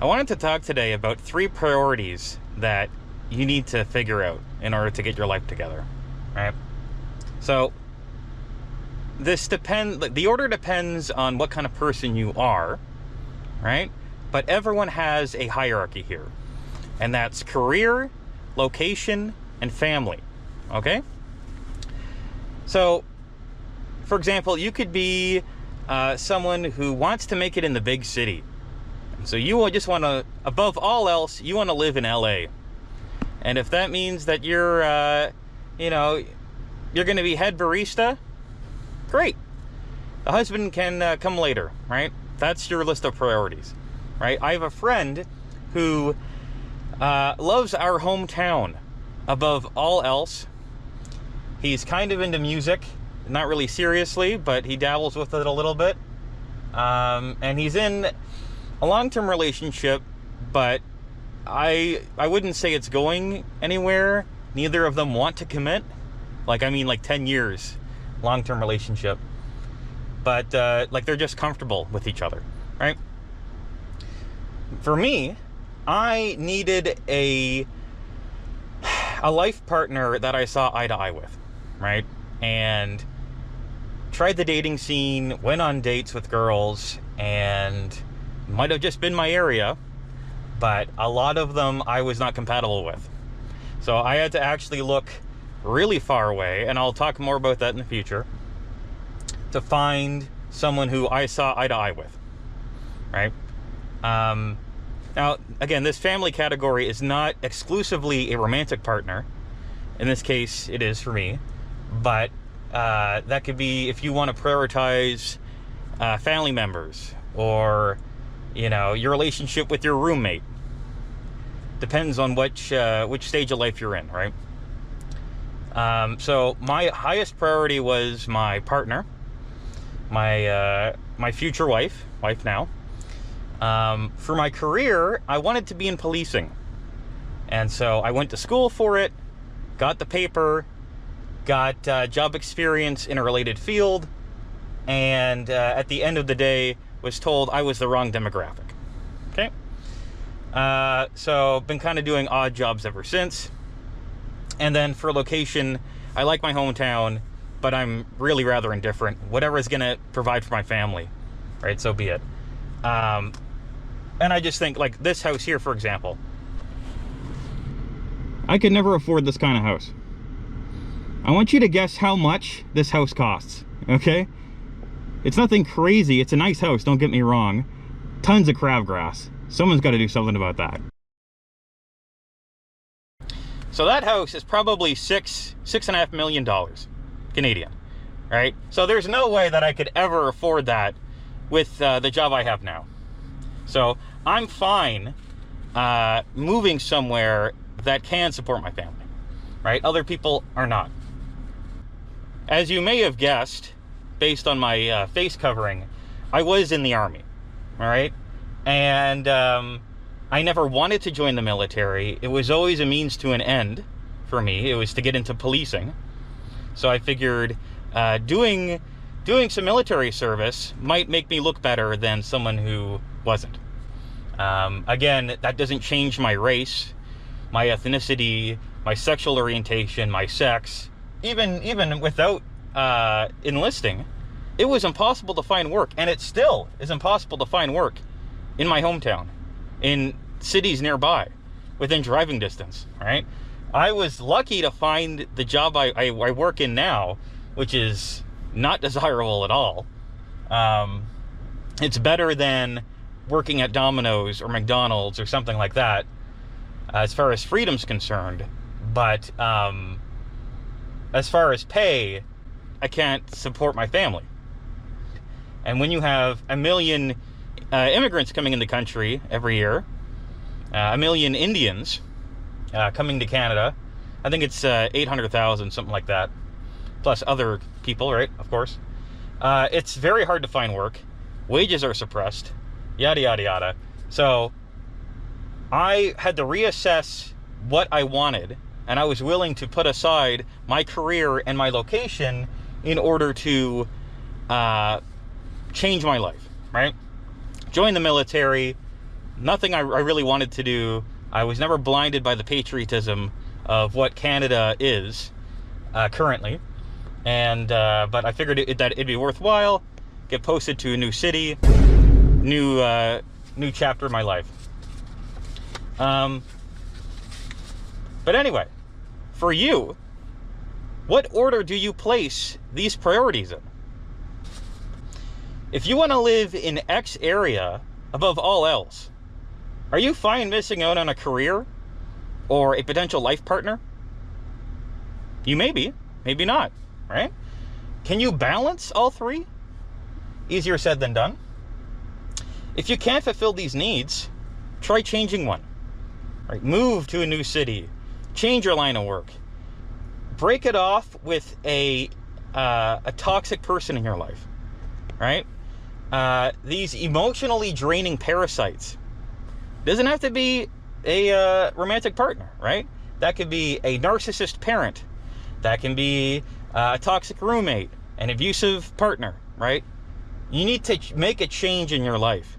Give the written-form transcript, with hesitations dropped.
I wanted to talk today about 3 priorities that you need to figure out in order to get your life together, right? So the order depends on what kind of person you are, right? But everyone has a hierarchy here, and that's career, location, and family, okay? So, for example, you could be someone who wants to make it in the big city. So you just want to, above all else, you want to live in LA. And if that means that you're going to be head barista, great. The husband can come later, right? That's your list of priorities, right? I have a friend who loves our hometown above all else. He's kind of into music, not really seriously, but he dabbles with it a little bit. And he's in a long-term relationship, but I wouldn't say it's going anywhere. Neither of them want to commit. Like 10 years long-term relationship. But they're just comfortable with each other, right? For me, I needed a life partner that I saw eye to eye with, right? And tried the dating scene, went on dates with girls, and might have just been my area, but a lot of them I was not compatible with. So I had to actually look really far away, and I'll talk more about that in the future, to find someone who I saw eye to eye with, right? Now, again, this family category is not exclusively a romantic partner. In this case, it is for me, but that could be if you want to prioritize family members, or your relationship with your roommate. Depends on which stage of life you're in, right? So my highest priority was my partner, my future wife now. For my career, I wanted to be in policing, and so I went to school for it, got the paper, got job experience in a related field, and at the end of the day was told I was the wrong demographic. Okay? So been kind of doing odd jobs ever since. And then for location, I like my hometown, but I'm really rather indifferent. Whatever is going to provide for my family, right? So be it. And I just think, like this house here, for example, I could never afford this kind of house. I want you to guess how much this house costs, okay? It's nothing crazy. It's a nice house, don't get me wrong. Tons of crabgrass. Someone's got to do something about that. So that house is probably $6.5 million Canadian, right? So there's no way that I could ever afford that with the job I have now. So I'm fine moving somewhere that can support my family, right? Other people are not. As you may have guessed, based on my face covering, I was in the Army, all right? And I never wanted to join the military. It was always a means to an end for me. It was to get into policing. So I figured doing some military service might make me look better than someone who wasn't. Again, that doesn't change my race, my ethnicity, my sexual orientation, my sex. Even without enlisting, it was impossible to find work, and it still is impossible to find work in my hometown, in cities nearby, within driving distance, right? I was lucky to find the job I work in now, which is not desirable at all. It's better than working at Domino's or McDonald's or something like that, as far as freedom's concerned. But as far as pay, I can't support my family. And when you have 1 million immigrants coming in the country every year, 1 million Indians coming to Canada, I think it's 800,000, something like that, plus other people, right, of course. It's very hard to find work. Wages are suppressed, yada, yada, yada. So I had to reassess what I wanted, and I was willing to put aside my career and my location in order to change my life, right? Join the military, nothing I really wanted to do. I was never blinded by the patriotism of what Canada is currently. And but I figured that it'd be worthwhile, get posted to a new city, new chapter of my life. But anyway, for you, what order do you place these priorities in? If you want to live in X area above all else, are you fine missing out on a career or a potential life partner? You may be, maybe not, right? Can you balance all three? Easier said than done. If you can't fulfill these needs, try changing one. Right? Move to a new city, change your line of work, break it off with a toxic person in your life, right? These emotionally draining parasites. Doesn't have to be a romantic partner, right? That could be a narcissist parent. That can be a toxic roommate, an abusive partner, right? You need to make a change in your life.